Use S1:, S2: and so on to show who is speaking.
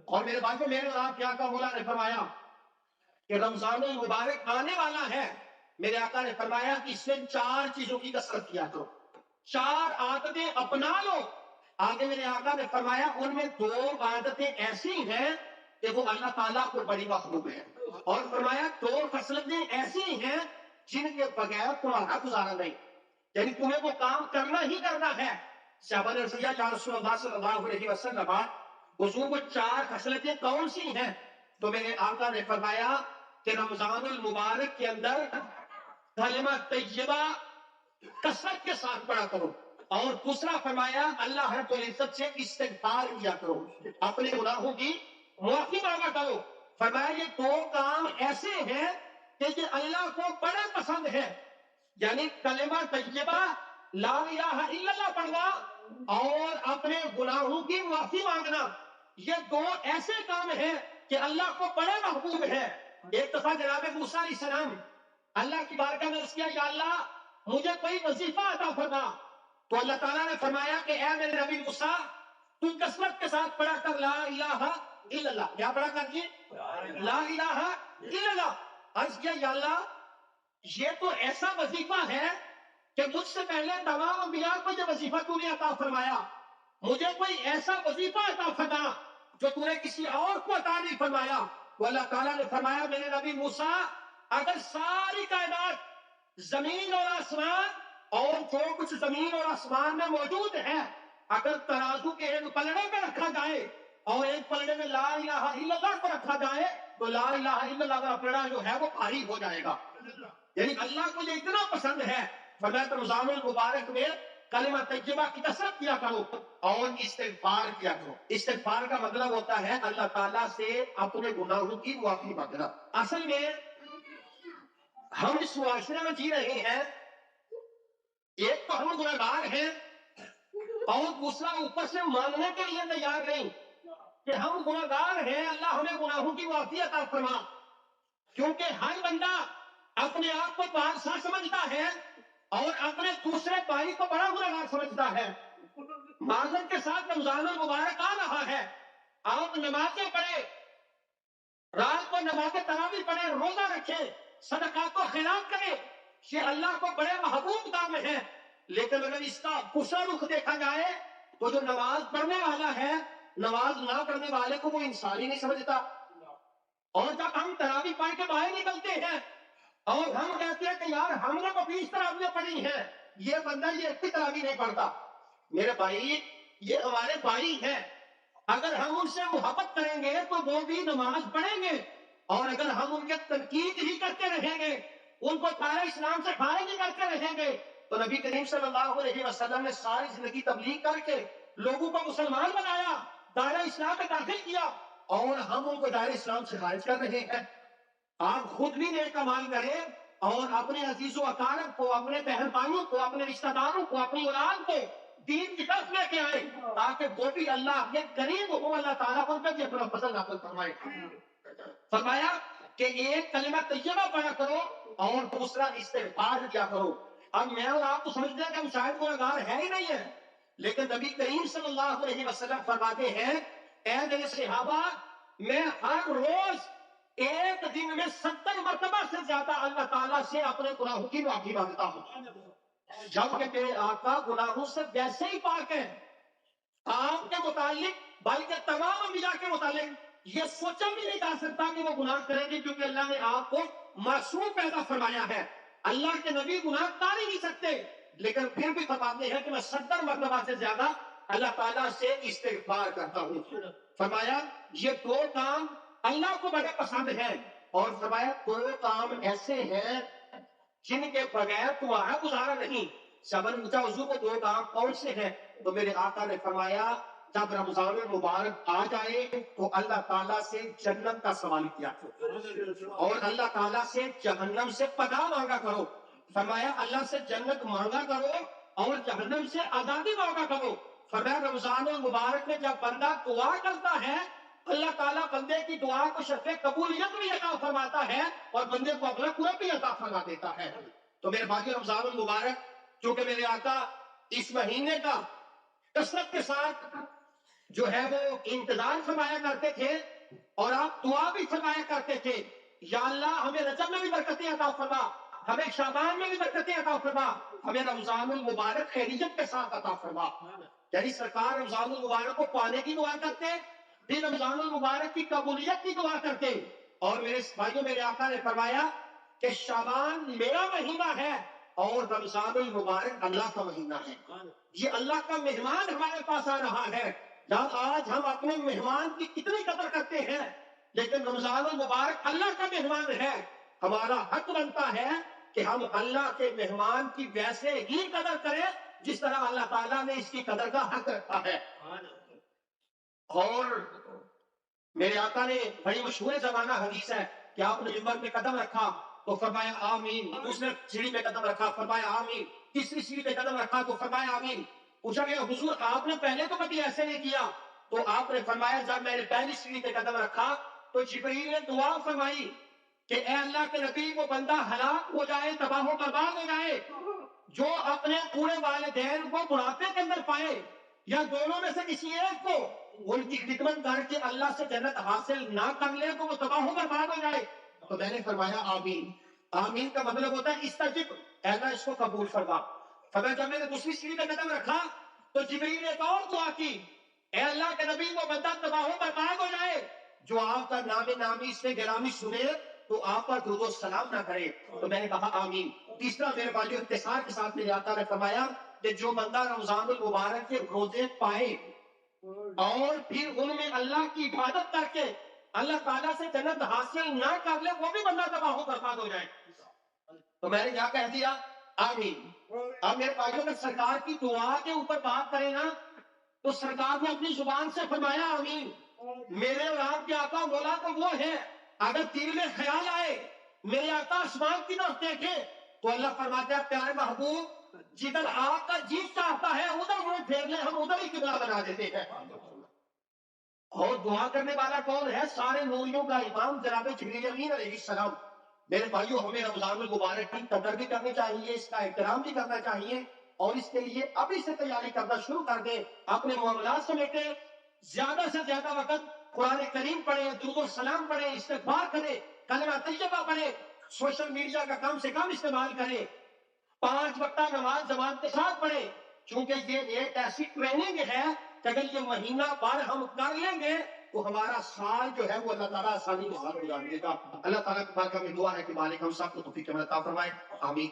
S1: اور میرے بھائیو میرے آپ کے آقا مولا نے فرمایا کہ رمضان المبارک آنے والا ہے، میرے آقا نے فرمایا کہ اس میں 4 چیزوں کی کثرت کیا کرو، 4 عادتیں اپنا لو۔ آگے میرے آقا نے فرمایا ان میں 2 عادتیں ایسی ہیں کہ وہ اللہ تعالیٰ کو بڑی محبوب ہے، اور فرمایا 2 خصلتیں ایسی ہیں جن کے بغیر تمہارا گزارا نہیں، یعنی تمہیں وہ کام کرنا ہی کرنا ہے۔ صحابہ نے رسول یا رسول اللہ صلی اللہ علیہ وسلم حضور وہ 4 خصلتیں کون سی ہیں؟ تو میرے آقا نے فرمایا کہ رمضان المبارک کے اندر کلمہ طیبہ کثرت کے ساتھ پڑھا کرو، اور دوسرا فرمایا اللہ رب العزت سے استغفار کیا کرو، اپنے گناہوں کی معافی مانگا کرو۔ فرمایا یہ 2 کام ایسے ہیں کہ یہ اللہ کو بڑے پسند ہے، یعنی کلمہ طیبہ لا الہ الا اللہ پڑھنا اور اپنے گناہوں کی معافی مانگنا، یہ 2 ایسے کام ہیں کہ اللہ کو بڑے محبوب ہے۔ ایک دفعہ جناب موسیٰ علیہ السلام اللہ کی بارگاہ میں عرض کیا یا اللہ مجھے کوئی وظیفہ عطا فرما، تو اللہ تعالیٰ نے فرمایا کہ اے میرے نبی موسیٰ تو کثرت کے ساتھ پڑھا کر لا الہ الا اللہ۔ کیا پڑھا کر جی؟ لا الہ الا اللہ۔ عرض کیا یا اللہ یہ تو ایسا وظیفہ ہے کہ مجھ سے پہلے تمام انبیاء کو یہ وظیفہ تو نے عطا فرمایا، مجھے کوئی ایسا وظیفہ عطا فرما جو تو نے کسی اور کو عطا نہیں فرمایا۔ تو اللہ تعالیٰ نے فرمایا میرے نبی موسیٰ اگر ساری کائنات زمین اور آسمان اور جو کچھ زمین اور آسمان میں موجود ہے اگر ترازو کے ایک پلڑے میں رکھا جائے اور ایک پلڑے میں لا الہ الا اللہ کو رکھا جائے تو لا الہ الا اللہ کا پلڑا جو ہے وہ بھاری ہو جائے گا، یعنی اللہ کو یہ اتنا پسند ہے۔ فرمایا رمضان المبارک میں کلمہ طیبہ کی کثرت کیا کرو اور استغفار کیا کرو۔ استغفار کا مطلب ہوتا ہے اللہ تعالیٰ سے اپنے گناہوں کی معافی مانگنا۔ اصل میں ہم اس معاشرے میں جی رہے ہیں، ایک تو ہم گناہگار ہیں اور دوسرا اوپر سے ماننے کے لیے تیار نہیں کہ ہم گناہگار ہیں، اللہ ہمیں گناہوں کی معافی عطا فرما، کیونکہ ہر بندہ اپنے آپ کو پاک سمجھتا ہے اور اپنے دوسرے بھائی کو بڑا گنہگار سمجھتا ہے۔ معذرت کے ساتھ رمضان المبارک آ رہا ہے، آپ نمازیں پڑھیں، رات کو نماز تراویح پڑھیں، روزہ رکھیں، صدقات و خیرات کریں، یہ اللہ کو بڑے محبوب کام ہے، لیکن اگر اس کا دوسرا رخ دیکھا جائے تو جو نماز پڑھنے والا ہے نماز نہ پڑھنے والے کو وہ انسان ہی نہیں سمجھتا۔ اور جب ہم تراویح پڑھ کے باہر نکلتے ہیں اور ہم کہتے ہیں کہ یار ہم نے تو 20 تراویحیں پڑھی ہیں، یہ بندہ یہ ایک بھی تراویح نہیں پڑھتا، میرے بھائی یہ ہمارے بھائی ہیں، اگر ہم ان سے محبت کریں گے تو وہ بھی نماز پڑھیں گے، اور اگر ہم ان کے تنقید ہی کرتے رہیں گے، ان کو سارے اسلام سے خارج ہی کرتے رہیں گے، تو نبی کریم صلی اللہ علیہ وسلم نے ساری زندگی تبلیغ کر کے لوگوں کو مسلمان بنایا، دائرہ اسلام میں داخل کیا، اور ہم ان کو دائرہ اسلام سے خارج کر رہے ہیں۔ آپ خود بھی نیک کمال کریں اور اپنے عزیز و اقارب کو، اپنے بہن بھائیوں کو، اپنے رشتہ داروں کو، اپنی اولاد کو دین کی طرف لے کے آئیں تاکہ وہ بھی اللہ کے قریب ہو، اللہ تعالیٰ ان پر بھی اپنا فضل نازل فرمائے۔ فرمایا کہ ایک کلمہ طیبہ پڑھا کرو اور دوسرا استغفار کیا کرو۔ اب میں اور آپ تو سمجھتے ہیں کہ ہم شاید گنہگار ہے ہی نہیں ہے، لیکن نبی کریم صلی اللہ علیہ وسلم فرماتے ہیں اے میرے صحابہ میں ہر روز ایک دن میں 70 مرتبہ سے زیادہ اللہ تعالیٰ سے اپنے گناہوں کی معافی مانگتا ہوں، جبکہ میرے آقا گناہوں سے ویسے ہی پاک ہیں۔ آپ کے متعلق بلکہ تمام انبیاء کے متعلق یہ سوچا بھی نہیں جا سکتا کہ وہ گناہ کریں گے، کیونکہ اللہ نے آپ کو معصوم پیدا فرمایا ہے۔ اللہ کے نبی گناہ کر ہی نہیں سکتے، لیکن پھر بھی فرماتے ہیں کہ میں 70 مرتبہ سے زیادہ اللہ تعالیٰ سے استغفار کرتا ہوں۔ فرمایا یہ 2 کام اللہ کو بڑے پسند ہیں، اور فرمایا 2 کام ایسے ہیں جن کے بغیر تمہارا گزارا نہیں۔ صحابہ نے پوچھا حضور وہ 2 کام کون سے ہیں؟ تو میرے آقا نے فرمایا جب رمضان المبارک آ جائے تو اللہ تعالیٰ سے جنت کا سوال کیا کرو اور اللہ تعالیٰ سے جہنم سے پناہ مانگا کرو۔ فرمایا اللہ سے جنت مانگا کرو اور جہنم سے آزادی مانگا کرو۔ فرمایا رمضان المبارک میں جب بندہ دعا کرتا ہے اللہ تعالیٰ بندے کی دعا کو شرط قبولیت بھی عطا فرماتا ہے اور بندے کو اپنا قرب بھی عطا فرما دیتا ہے۔ تو میرے بھائی رمضان المبارک چونکہ میرے آقا اس مہینے کا کثرت کے ساتھ جو ہے وہ انتظار فرمایا کرتے تھے اور آپ دعا بھی فرمایا کرتے تھے، یا اللہ ہمیں رجب میں بھی برکتیں عطا فرما، ہمیں شعبان میں بھی برکتیں عطا فرما، ہمیں رمضان المبارک خیریت کے ساتھ عطا فرما۔ یعنی سرکار رمضان المبارک کو پانے کی دعا کرتے، پھر رمضان المبارک کی قبولیت کی دعا کرتے، اور میرے بھائیوں میرے آقا نے فرمایا کہ شعبان میرا مہینہ ہے اور رمضان المبارک اللہ کا مہینہ ہے، یہ اللہ کا مہمان ہمارے پاس آ رہا ہے۔ آج ہم اپنے مہمان کی کتنی قدر کرتے ہیں، لیکن رمضان المبارک اللہ کا مہمان ہے، ہمارا حق بنتا ہے کہ ہم اللہ کے مہمان کی ویسے ہی قدر کریں جس طرح اللہ تعالیٰ نے اس کی قدر کا حق رکھا ہے۔ اور میرے آقا نے بڑی مشہور زمانہ حدیث ہے کہ آپ نے ممبر پہ قدم رکھا تو فرمایا آمین، دوسرے سیڑھی پہ قدم رکھا فرمایا آمین، تیسری سیڑھی پہ قدم رکھا تو فرمایا آمین۔ پوچھا گیا حضور آپ نے پہلے تو کبھی ایسے نہیں کیا؟ تو آپ نے فرمایا جب میں نے پہلی سیڑھی پہ قدم رکھا تو جبرائیل نے دعا فرمائی کہ اے اللہ کے نبی وہ بندہ ہلاک ہو جائے، تباہ و برباد ہو جائے جو اپنے پورے والدین کو بڑھاپے کے اندر پائے یا دونوں میں سے کسی ایک کو ان کی خدمت کر کے اللہ سے جنت حاصل نہ کر لے تو وہ تباہ و برباد ہو جائے۔ تو میں نے فرمایا آمین۔ آمین کا مطلب ہوتا ہے استجب، اے اللہ اس کو قبول فرما۔ فرمایا جب میں نے دوسری سیڑھی پہ قدم رکھا تو جبرائیل نے ایک اور دعا کی، اے اللہ کے نبی وہ بندہ تباہ و برباد ہو جائے جو آپ کا نام نامی سے گرامی سنے تو آپ پر درود و سلام نہ کرے۔ تو میں نے کہا آمین۔ تیسرا میرے بھائیو اختصار کے ساتھ میرے آقا نے فرمایا کہ جو بندہ رمضان المبارک کے روزے پائے اور پھر ان میں اللہ کی عبادت کر کے اللہ تعالیٰ سے جنت حاصل نہ کر لے وہ بھی بندہ تباہ و برباد ہو جائے۔ تو میں نے کیا کہہ دیا آمین۔ اب میرے بھائیوں میں سرکار کی دعا کے اوپر بات کریں نا تو سرکار نے اپنی زبان سے فرمایا آمین۔ میرے اور آپ کے آقا مولا تو وہ ہے، اگر دل میں خیال آئے میرے آقا آسمان کی طرف دیکھے تو اللہ فرماتا ہے پیارے محبوب جدھر آپ کا جیت چاہتا ہے ادھر منہ پھیر لے، ہم ادھر ہی قبلہ بنا دیتے ہیں۔ اور دعا کرنے والا کون ہے؟ سارے نوریوں کا امام جناب جبریل امین علیہ السلام۔ میرے بھائیو ہمیں رمضان المبارک کی قدر بھی کرنی چاہیے، اس کا احترام بھی کرنا چاہیے، اور اس کے لیے ابھی سے تیاری کرنا شروع کر دیں۔ اپنے معاملات سمیٹے، زیادہ سے زیادہ وقت قرآن کریم پڑھیں، درود و سلام پڑھیں، استغفار کریں، کلمہ طیبہ پڑھیں، سوشل میڈیا کا کم سے کم استعمال کریں، 5 وقتہ نماز جماعت کے ساتھ پڑھیں، چونکہ یہ ایک ایسی ٹریننگ ہے کہ اگر یہ مہینہ بھر ہم کر لیں گے تو ہمارا سال جو ہے وہ اللہ تعالیٰ آسانی کے ساتھ گزار دے گا۔ اللہ تعالیٰ کی بارگاہ میں دعا ہے کہ مالک ہم سب کو توفیق عطا فرمائے، آمین۔